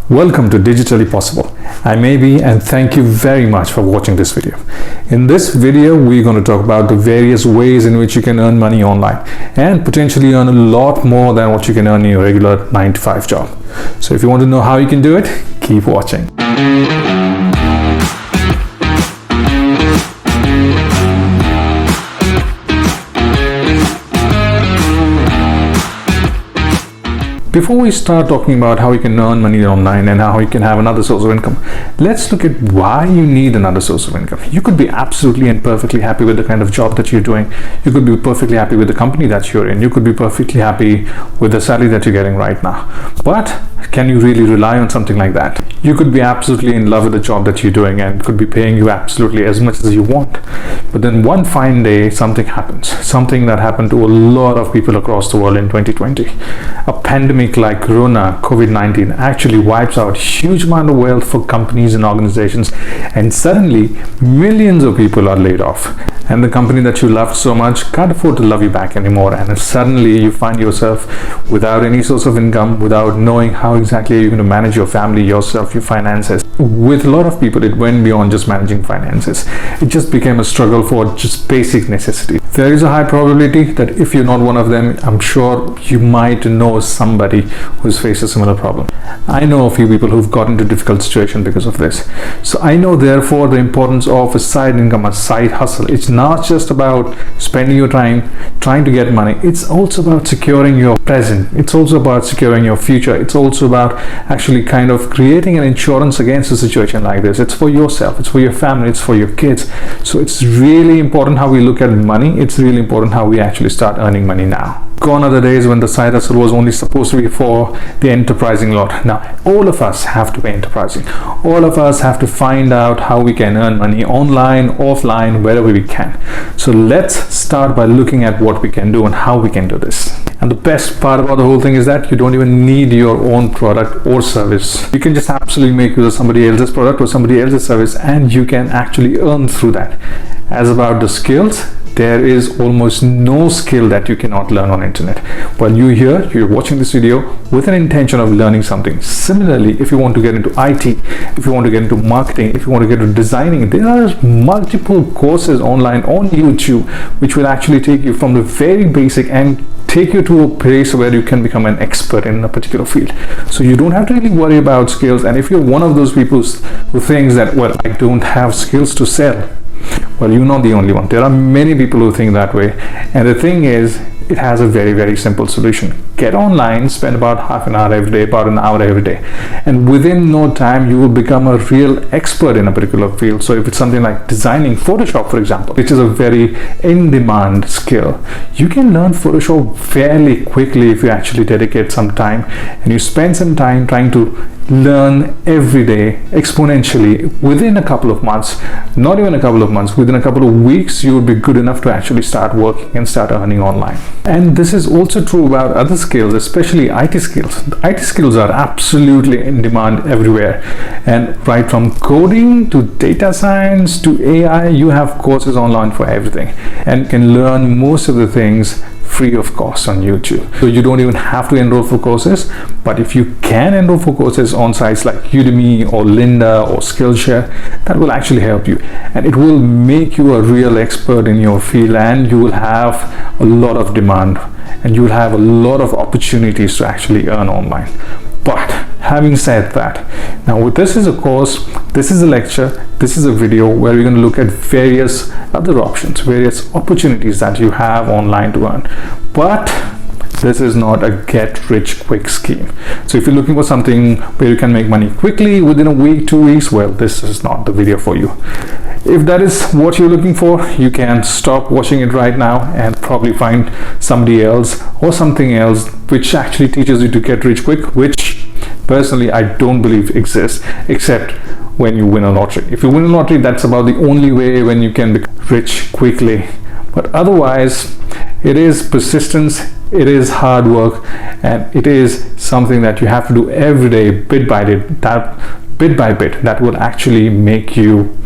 Welcome to Digitally Possible. I'm AB and thank you very much for watching this video. In this video, we're going to talk about the various ways in which you can earn money online and potentially earn a lot more than what you can earn in your regular 9-to-5 job. So if you want to know how you can do it, keep watching. Before we start talking about how you can earn money online and how you can have another source of income, let's look at why you need another source of income. You could be absolutely and perfectly happy with the kind of job that you're doing. You could be perfectly happy with the company that you're in. You could be perfectly happy with the salary that you're getting right now. But can you really rely on something like that? You could be absolutely in love with the job that you're doing and could be paying you absolutely as much as you want. But then one fine day, something happens. Something that happened to a lot of people across the world in 2020. A pandemic like Corona, COVID-19 actually wipes out huge amount of wealth for companies and organizations, and suddenly millions of people are laid off, and the company that you loved so much can't afford to love you back anymore, and suddenly you find yourself without any source of income, without knowing how exactly you're going to manage your family, yourself, your finances. With a lot of people, it went beyond just managing finances. It just became a struggle for just basic necessities. There is a high probability that if you're not one of them, I'm sure you might know somebody who's faced a similar problem. I know a few people who've got into difficult situation because of this. So I know therefore the importance of a side income, a side hustle. It's not just about spending your time trying to get money. It's also about securing your present. It's also about securing your future. It's also about actually kind of creating an insurance against a situation like this. It's for yourself, it's for your family, it's for your kids. So it's really important how we look at money. It's really important how we actually start earning money now. Gone are the days when the side hustle was only supposed to be for the enterprising lot. Now, all of us have to be enterprising. All of us have to find out how we can earn money online, offline, wherever we can. So let's start by looking at what we can do and how we can do this. And the best part about the whole thing is that you don't even need your own product or service. You can just absolutely make use of somebody else's product or somebody else's service, and you can actually earn through that. As about the skills, there is almost no skill that you cannot learn on internet. While you're watching this video with an intention of learning something. Similarly, if you want to get into IT, if you want to get into marketing, if you want to get into designing, there are multiple courses online on YouTube which will actually take you from the very basic and take you to a place where you can become an expert in a particular field. So you don't have to really worry about skills. And if you're one of those people who thinks that, well, I don't have skills to sell, well, you're not the only one. There are many people who think that way. And the thing is, it has a very, very simple solution. Get online, spend about half an hour every day, about an hour every day. And within no time, you will become a real expert in a particular field. So if it's something like designing Photoshop, for example, which is a very in-demand skill, you can learn Photoshop fairly quickly if you actually dedicate some time and you spend some time trying to learn every day exponentially. Within a couple of months, not even a couple of months, within a couple of weeks, you will be good enough to actually start working and start earning online. And this is also true about other skills, especially IT skills. IT skills are absolutely in demand everywhere, and right from coding to data science to AI, you have courses online for everything and can learn most of the things free of cost on YouTube. So you don't even have to enroll for courses, but if you can enroll for courses on sites like Udemy or Lynda or Skillshare, that will actually help you, and it will make you a real expert in your field, and you will have a lot of demand and you will have a lot of opportunities to actually earn online. But having said that, now this is a course, this is a lecture, this is a video where we're going to look at various other options, various opportunities that you have online to earn. But this is not a get rich quick scheme. So if you're looking for something where you can make money quickly within a week, 2 weeks, well, this is not the video for you. If that is what you're looking for, you can stop watching it right now and probably find somebody else or something else which actually teaches you to get rich quick, which personally I don't believe exists, except when you win a lottery. If you win a lottery, that's about the only way when you can become rich quickly. But otherwise, it is persistence, it is hard work, and it is something that you have to do every day, bit by bit, that will actually make you,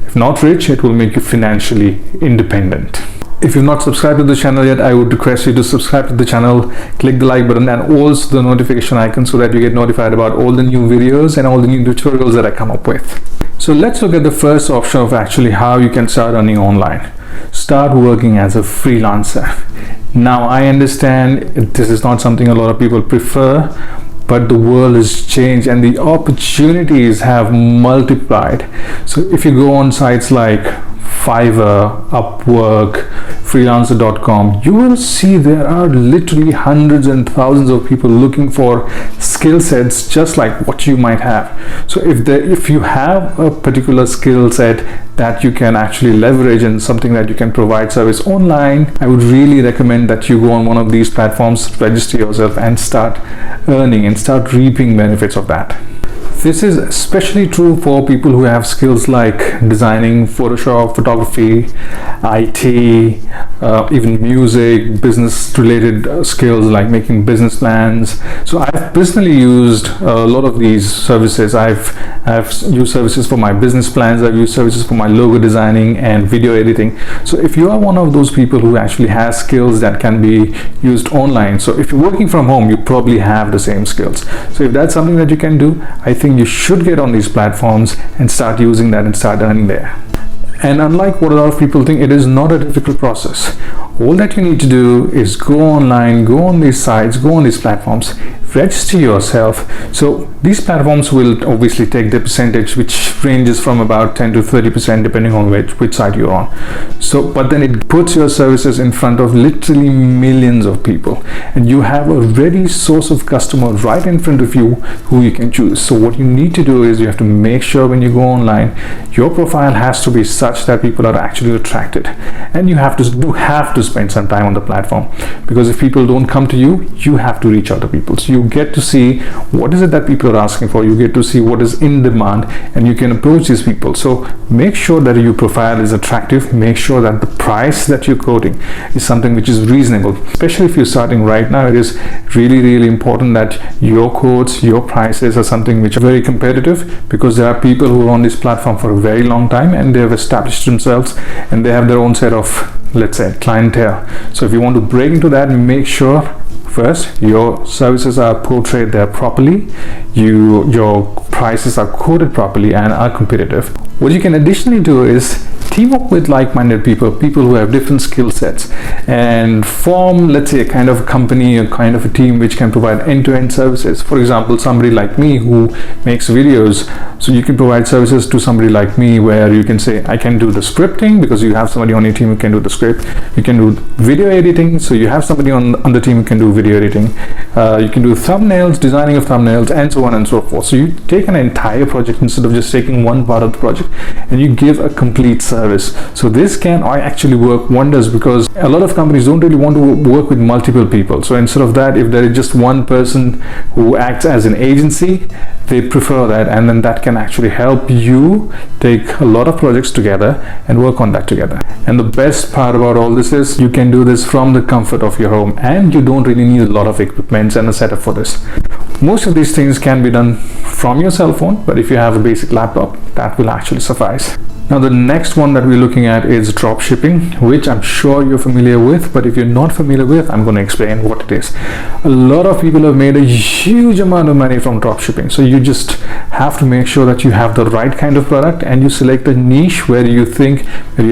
if not rich, it will make you financially independent. If you've not subscribed to the channel yet, I would request you to subscribe to the channel, click the like button and also the notification icon so that you get notified about all the new videos and all the new tutorials that I come up with. So let's look at the first option of actually how you can start earning online. Start working as a freelancer. Now I understand this is not something a lot of people prefer, but the world has changed and the opportunities have multiplied. So if you go on sites like Fiverr, Upwork, freelancer.com, you will see there are literally hundreds and thousands of people looking for skill sets just like what you might have. So if you have a particular skill set that you can actually leverage and something that you can provide service online, I would really recommend that you go on one of these platforms, register yourself and start earning and start reaping benefits of that. This is especially true for people who have skills like designing, Photoshop, photography, IT, even music, business related skills like making business plans. So I've personally used a lot of these services. I've used services for my business plans, I've used services for my logo designing and video editing. So if you are one of those people who actually has skills that can be used online, so if you're working from home, you probably have the same skills. So if that's something that you can do, I think you should get on these platforms and start using that and start earning there. And unlike what a lot of people think, it is not a difficult process. All that you need to do is go online, go on these sites, go on these platforms, register yourself. So these platforms will obviously take the percentage, which ranges from about 10 to 30% depending on which site you're on. So but then it puts your services in front of literally millions of people, and you have a ready source of customer right in front of you who you can choose. So what you need to do is you have to make sure when you go online, your profile has to be such that people are actually attracted, and you have to spend some time on the platform, because if people don't come to you, you have to reach out to people. So you get to see what is it that people are asking for, you get to see what is in demand, and you can approach these people. So make sure that your profile is attractive, make sure that the price that you're quoting is something which is reasonable. Especially if you're starting right now, it is really important that your quotes, your prices are something which are very competitive, because there are people who are on this platform for a very long time and they have established themselves and they have their own set of, let's say, clientele. So if you want to break into that, make sure first your services are portrayed there properly, your prices are quoted properly and are competitive. What you can additionally do is team up with like-minded people who have different skill sets, and form, let's say, a kind of a company, a kind of a team which can provide end-to-end services. For example, somebody like me who makes videos, so you can provide services to somebody like me where you can say, I can do the scripting, because you have somebody on your team who can do the script. You can do video editing, so you have somebody on the team who can do video editing. You can do thumbnails, designing of thumbnails, and so on and so forth. So you take an entire project instead of just taking one part of the project, and you give a complete service. So this can actually work wonders, because a lot of companies don't really want to work with multiple people. So instead of that, if there is just one person who acts as an agency, they prefer that, and then that can actually help you take a lot of projects together and work on that together. And the best part about all this is you can do this from the comfort of your home, and you don't really need a lot of equipment and a setup for this. Most of these things can be done from your cell phone, but if you have a basic laptop, that will actually suffice. Now the next one that we're looking at is drop shipping, which I'm sure you're familiar with, but if you're not familiar with, I'm going to explain what it is. A lot of people have made a huge amount of money from drop shipping. So you just have to make sure that you have the right kind of product, and you select a niche where you're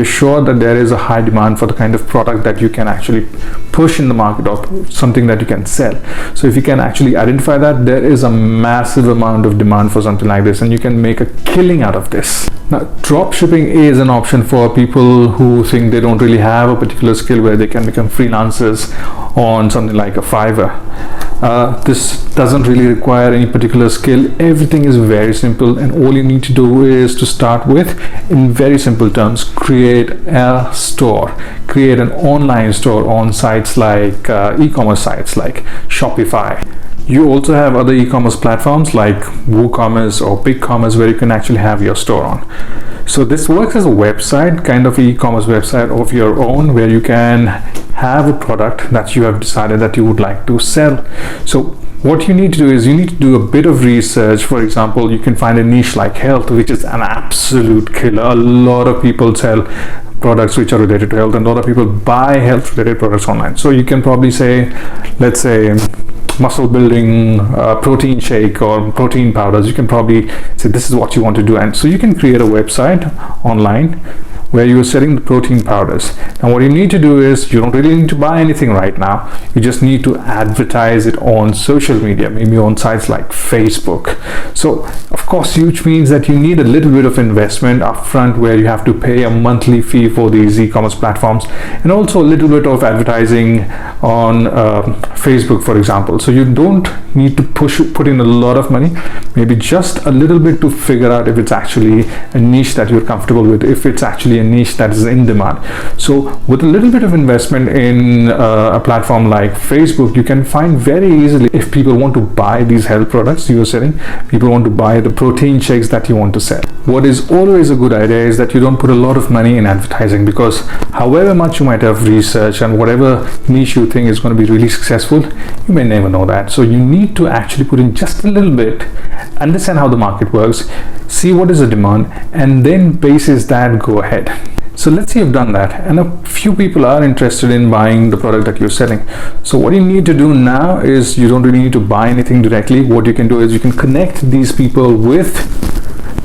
sure that there is a high demand for the kind of product that you can actually push in the market, or something that you can sell. So if you can actually identify that, there is a massive amount of demand for something like this, and you can make a killing out of this. Now, drop shipping is an option for people who think they don't really have a particular skill, where they can become freelancers on something like a Fiverr. This doesn't really require any particular skill. Everything is very simple, and all you need to do is to start with, in very simple terms, create a store, create an online store on sites like e-commerce sites like Shopify. You also have other e-commerce platforms like WooCommerce or BigCommerce where you can actually have your store on. So this works as a website, kind of e-commerce website of your own, where you can have a product that you have decided that you would like to sell. So what you need to do is you need to do a bit of research. For example, you can find a niche like health, which is an absolute killer. A lot of people sell products which are related to health, and a lot of people buy health related products online. So you can probably say, let's say muscle building protein shake or protein powders. You can probably say this is what you want to do, and so you can create a website online where you're selling the protein powders. Now what you need to do is, you don't really need to buy anything right now, you just need to advertise it on social media, maybe on sites like Facebook. So of course, which means that you need a little bit of investment upfront, where you have to pay a monthly fee for these e-commerce platforms, and also a little bit of advertising on Facebook, for example. So you don't need to put in a lot of money, maybe just a little bit, to figure out if it's actually a niche that you're comfortable with, if it's actually a niche that is in demand. So with a little bit of investment in a platform like Facebook, you can find very easily if people want to buy these health products you're selling, people want to buy the protein shakes that you want to sell. What is always a good idea is that you don't put a lot of money in advertising, because however much you might have researched and whatever niche you think is going to be really successful, you may never know that. So you need to actually put in just a little bit, understand how the market works, see what is the demand, and then basis that, go ahead. So let's say you've done that, and a few people are interested in buying the product that you're selling. So what you need to do now is, you don't really need to buy anything directly. What you can do is, you can connect these people with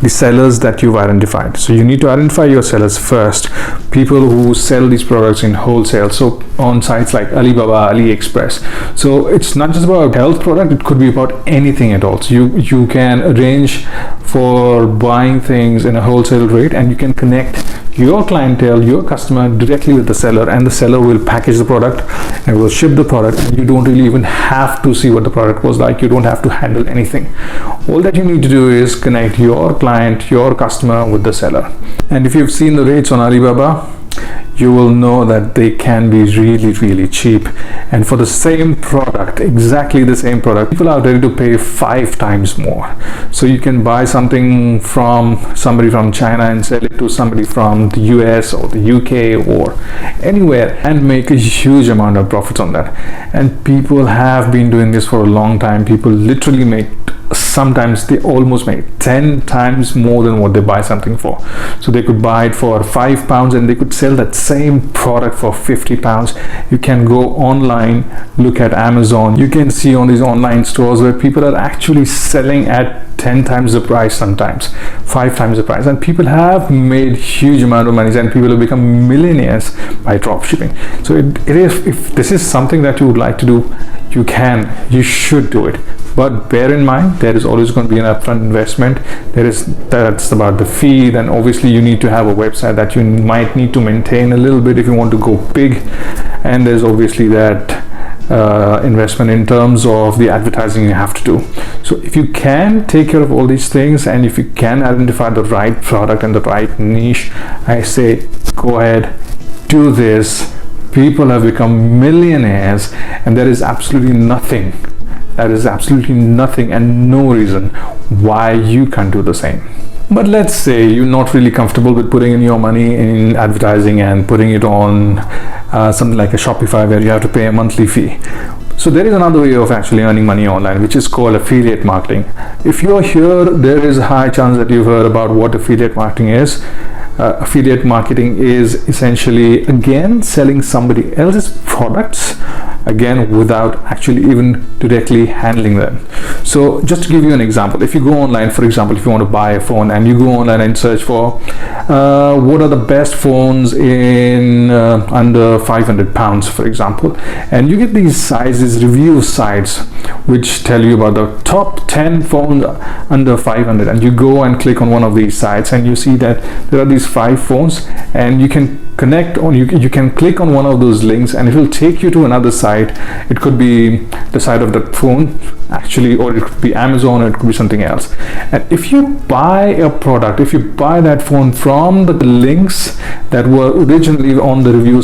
the sellers that you've identified. So you need to identify your sellers first, people who sell these products in wholesale, so on sites like Alibaba, AliExpress. So it's not just about a health product, it could be about anything at all. So you can arrange for buying things in a wholesale rate, and you can connect your clientele, your customer, directly with the seller, and the seller will package the product and will ship the product, and you don't really even have to see what the product was like. You don't have to handle anything. All that you need to do is connect your client, your customer, with the seller. And if you've seen the rates on Alibaba, you will know that they can be really cheap, and for the same product, exactly the same product, people are ready to pay 5 times more. So you can buy something from somebody from China and sell it to somebody from the US or the UK or anywhere, and make a huge amount of profits on that. And people have been doing this for a long time. People literally make, sometimes they almost make 10 times more than what they buy something for. So they could buy it for £5 and they could sell that same product for £50. You can go online, look at Amazon, you can see on these online stores where people are actually selling at 10 times the price, sometimes 5 times the price, and people have made huge amount of money, and people have become millionaires by drop shipping. So it is, if this is something that you would like to do, you should do it. But bear in mind, there is always going to be an upfront investment. That's about the fee. Then obviously you need to have a website that you might need to maintain a little bit if you want to go big, and there's obviously that investment in terms of the advertising you have to do. So if you can take care of all these things, and if you can identify the right product and the right niche, I say go ahead, do this. People have become millionaires, and there is absolutely nothing and no reason why you can't do the same. But let's say you're not really comfortable with putting in your money in advertising and putting it on something like a Shopify, where you have to pay a monthly fee. So there is another way of actually earning money online, which is called affiliate marketing. If you're here, there is a high chance that you've heard about what affiliate marketing is. Affiliate marketing is essentially, again, selling somebody else's products, again, without actually even directly handling them. So just to give you an example, if you go online, for example, if you want to buy a phone, and you go online and search for what are the best phones in under £500, for example, and you get these sites, these review sites, which tell you about the top 10 phones under 500, and you go and click on one of these sites, and you see that there are these 5 phones, and you can connect on, you can click on one of those links, and it will take you to another site. It could be the site of that phone actually, or it could be Amazon, or it could be something else. And if you buy a product, if you buy that phone from the links that were originally on the review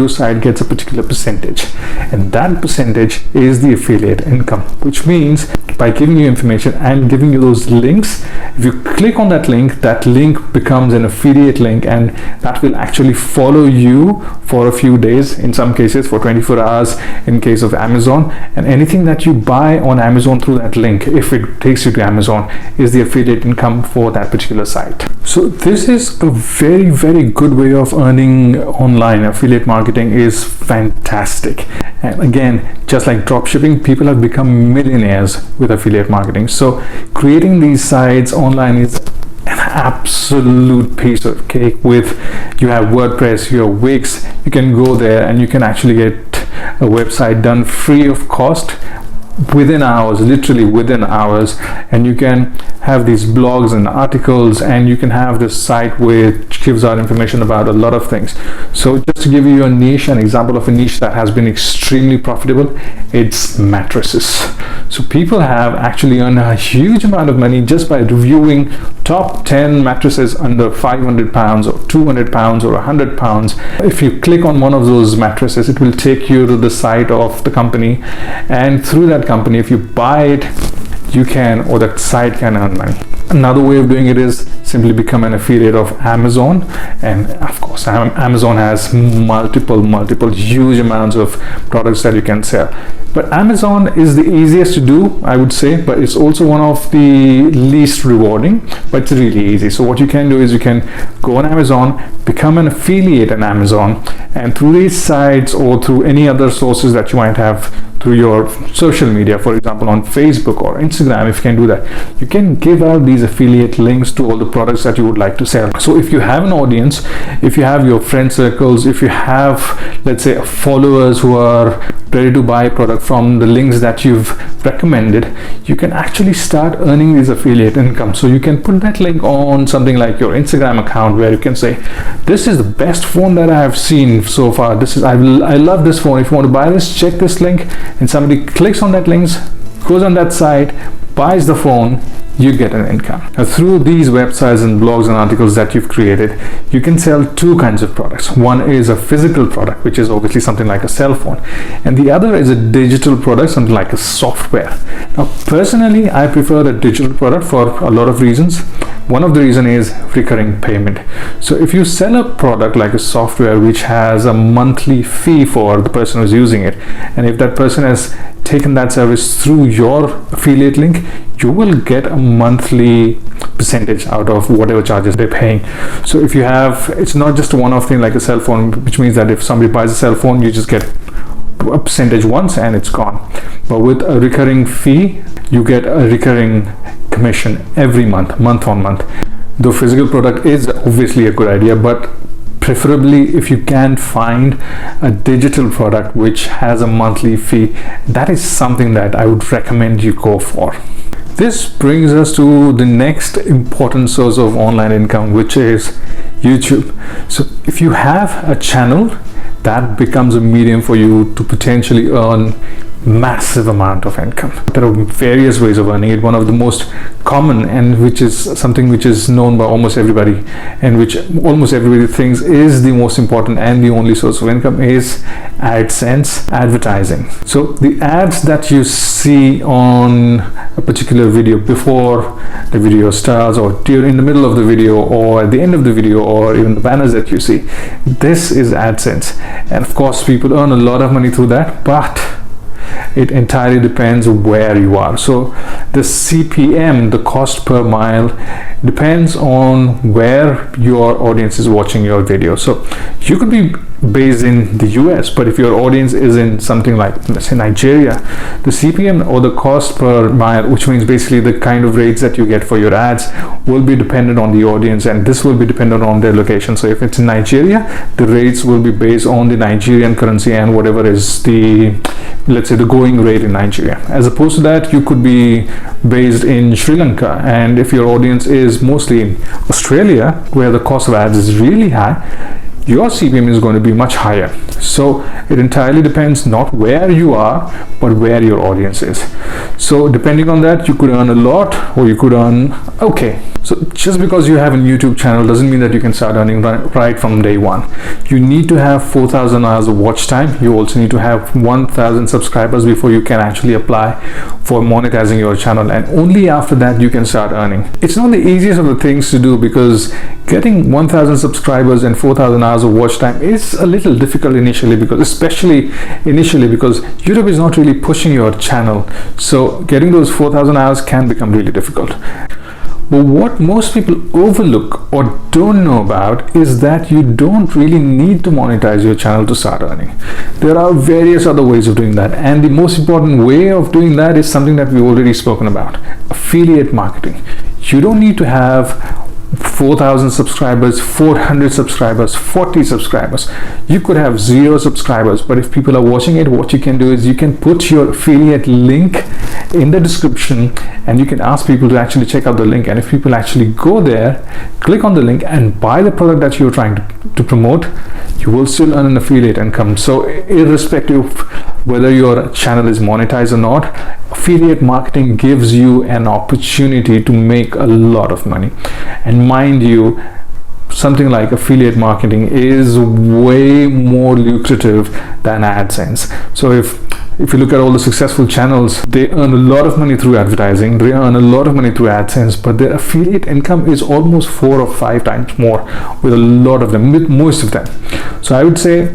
site gets a particular percentage, and that percentage is the affiliate income, which means by giving you information and giving you those links, if you click on that link becomes an affiliate link, and that will actually follow you for a few days, in some cases for 24 hours in case of Amazon. And anything that you buy on Amazon through that link, if it takes you to Amazon, is the affiliate income for that particular site. So this is a very, very good way of earning online. Affiliate marketing is fantastic. And again, just like dropshipping, people have become millionaires with affiliate marketing. So creating these sites online is an absolute piece of cake. With you have WordPress, you have Wix, you can go there and you can actually get a website done free of cost within hours, literally within hours, and you can have these blogs and articles, and you can have this site which gives out information about a lot of things. So just to give you a niche, an example of a niche that has been extremely profitable, it's mattresses. So people have actually earned a huge amount of money just by reviewing top 10 mattresses under 500 pounds or 200 pounds or 100 pounds. If you click on one of those mattresses, it will take you to the site of the company, and through that company, if you buy it, you can, or that site can, earn money. Another way of doing it is simply become an affiliate of Amazon, and of course Amazon has multiple huge amounts of products that you can sell. But Amazon is the easiest to do, I would say, but it's also one of the least rewarding, but it's really easy. So what you can do is you can go on Amazon, become an affiliate in Amazon, and through these sites or through any other sources that you might have through your social media, for example on Facebook or Instagram, if you can do that, you can give out these affiliate links to all the products that you would like to sell. So if you have an audience, if you have your friend circles, if you have, let's say, followers who are ready to buy a product from the links that you've recommended, you can actually start earning these affiliate income. So you can put that link on something like your Instagram account, where you can say, this is the best phone that I have seen so far. I love this phone. If you want to buy this, check this link. And somebody clicks on that link, goes on that site, buys the phone, you get an income. Now, through these websites and blogs and articles that you've created, you can sell two kinds of products. One is a physical product, which is obviously something like a cell phone, and the other is a digital product, something like a software. Now, personally, I prefer the digital product for a lot of reasons. One of the reasons is recurring payment. So if you sell a product like a software which has a monthly fee for the person who's using it, and if that person has taken that service through your affiliate link, you will get a monthly percentage out of whatever charges they're paying. So if you have, it's not just a one-off thing like a cell phone, which means that if somebody buys a cell phone, you just get a percentage once and it's gone. But with a recurring fee, you get a recurring commission every month on month. The physical product is obviously a good idea, but preferably if you can find a digital product which has a monthly fee, that is something that I would recommend you go for. This brings us to the next important source of online income, which is YouTube. So if you have a channel, that becomes a medium for you to potentially earn massive amount of income. There are various ways of earning it. One of the most common, and which is something which is known by almost everybody, and which almost everybody thinks is the most important and the only source of income, is AdSense, advertising. So the ads that you see on a particular video before the video starts, or during the middle of the video, or at the end of the video, or even the banners that you see, this is AdSense. And of course people earn a lot of money through that, but it entirely depends where you are. So the CPM, the cost per mile, depends on where your audience is watching your video. So you could be based in the US, but if your audience is in something like, let's say, Nigeria, the CPM, or the cost per mile, which means basically the kind of rates that you get for your ads, will be dependent on the audience, and this will be dependent on their location. So if it's in Nigeria, the rates will be based on the Nigerian currency and whatever is the, let's say, the going rate in Nigeria. As opposed to that, you could be based in Sri Lanka, and if your audience is mostly in Australia, where the cost of ads is really high, your CPM is going to be much higher. So it entirely depends not where you are, but where your audience is. So depending on that, you could earn a lot, or you could earn okay. So just because you have a YouTube channel doesn't mean that you can start earning right from day one. You need to have 4,000 hours of watch time. You also need to have 1,000 subscribers before you can actually apply for monetizing your channel, and only after that you can start earning. It's not the easiest of the things to do, because getting 1,000 subscribers and 4,000 hours of watch time is a little difficult initially, because YouTube is not really pushing your channel. So getting those 4,000 hours can become really difficult. But what most people overlook or don't know about is that you don't really need to monetize your channel to start earning. There are various other ways of doing that, and the most important way of doing that is something that we've already spoken about: affiliate marketing. You don't need to have 4,000 subscribers, 400 subscribers, 40 subscribers. You could have 0 subscribers, but if people are watching it, what you can do is you can put your affiliate link in the description, and you can ask people to actually check out the link. And if people actually go there, click on the link and buy the product that you're trying to promote, you will still earn an affiliate income. So irrespective of whether your channel is monetized or not, affiliate marketing gives you an opportunity to make a lot of money. And mind you, something like affiliate marketing is way more lucrative than AdSense. So if you look at all the successful channels, they earn a lot of money through advertising, they earn a lot of money through AdSense, but their affiliate income is almost 4 or 5 times more with a lot of them, with most of them. So I would say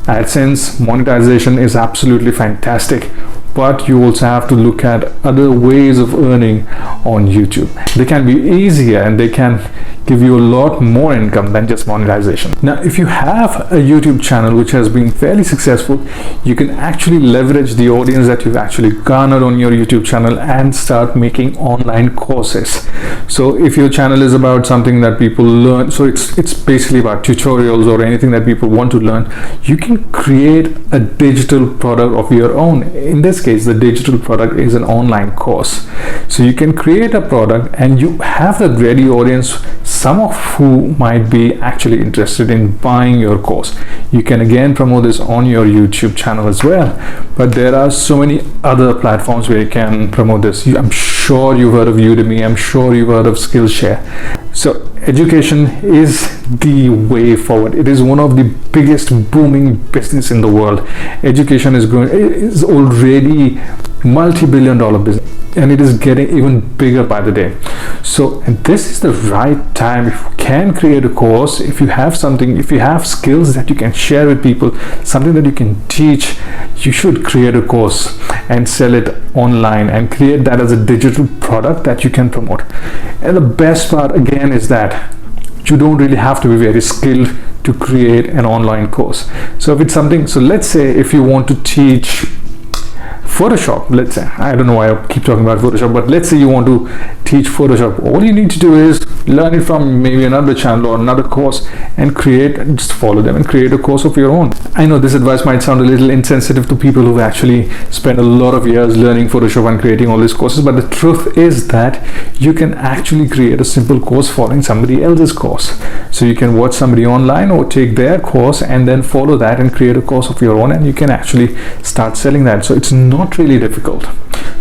AdSense monetization is absolutely fantastic, but you also have to look at other ways of earning on YouTube. They can be easier and they can give you a lot more income than just monetization. Now, if you have a YouTube channel which has been fairly successful, you can actually leverage the audience that you've actually garnered on your YouTube channel and start making online courses. So if your channel is about something that people learn, so it's basically about tutorials or anything that people want to learn, you can create a digital product of your own. In this case, the digital product is an online course. So you can create a product and you have a ready audience, some of who might be actually interested in buying your course. You can again promote this on your YouTube channel as well, but there are so many other platforms where you can promote this. I'm sure you've heard of Udemy, I'm sure you've heard of Skillshare. So education is the way forward. It is one of the biggest booming business in the world. Education is already multi-billion-dollar business, and it is getting even bigger by the day. So this is the right time. If you can create a course, if you have something, if you have skills that you can share with people, something that you can teach, you should create a course and sell it online and create that as a digital product that you can promote. And the best part again is that you don't really have to be very skilled to create an online course. So if it's something, so let's say if you want to teach Photoshop, let's say, I don't know why I keep talking about Photoshop, but let's say you want to teach Photoshop. All you need to do is learn it from maybe another channel or another course and just follow them and create a course of your own. I know this advice might sound a little insensitive to people who actually spend a lot of years learning Photoshop and creating all these courses, but the truth is that you can actually create a simple course following somebody else's course. So you can watch somebody online or take their course and then follow that and create a course of your own, and you can actually start selling that. So it's not really difficult.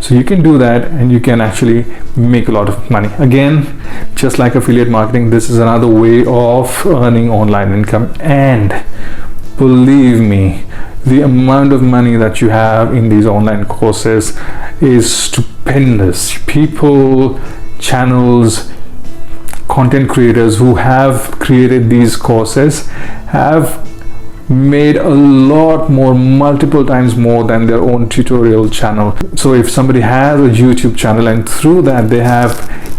So you can do that and you can actually make a lot of money. Again, just like affiliate marketing, this is another way of earning online income. And believe me, the amount of money that you have in these online courses is stupendous. People, channels, content creators who have created these courses have made a lot more, multiple times more than their own tutorial channel. So if somebody has a YouTube channel and through that they have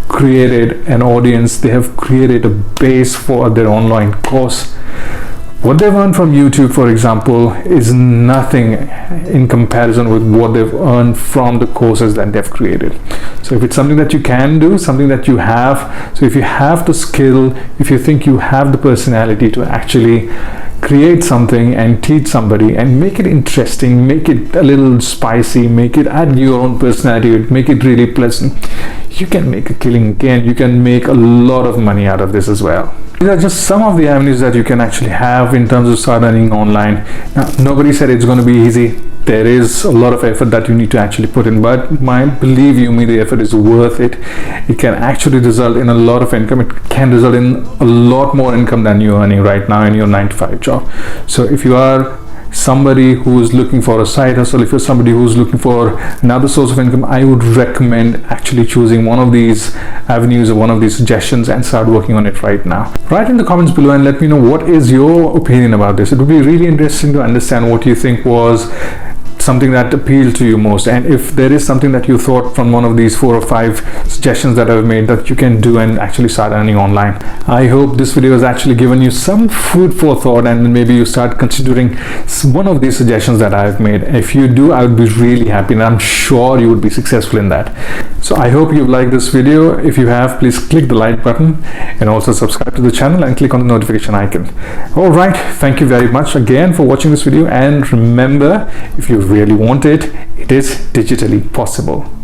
created an audience, they have created a base for their online course, what they've earned from YouTube, for example, is nothing in comparison with what they've earned from the courses that they've created. So if it's something that you can do, something that you have, so if you have the skill, if you think you have the personality to actually create something and teach somebody and make it interesting, make it a little spicy, make it, add your own personality, make it really pleasant, you can make a killing again. You can make a lot of money out of this as well. These are just some of the avenues that you can actually have in terms of start earning online. Now, nobody said it's going to be easy. There is a lot of effort that you need to actually put in, but believe you me, the effort is worth it. It can actually result in a lot of income. It can result in a lot more income than you're earning right now in your 9-to-5 job. So if you are somebody who is looking for a side hustle, if you're somebody who's looking for another source of income, I would recommend actually choosing one of these avenues or one of these suggestions and start working on it right now. Write in the comments below and let me know what is your opinion about this. It would be really interesting to understand what you think was something that appealed to you most, and if there is something that you thought from one of these 4 or 5 suggestions that I've made that you can do and actually start earning online. I hope this video has actually given you some food for thought, and maybe you start considering one of these suggestions that I've made. If you do, I would be really happy, and I'm sure you would be successful in that. So I hope you've liked this video. If you have, please click the like button and also subscribe to the channel and click on the notification icon. All right, thank you very much again for watching this video, and remember, if you really want it, it is digitally possible.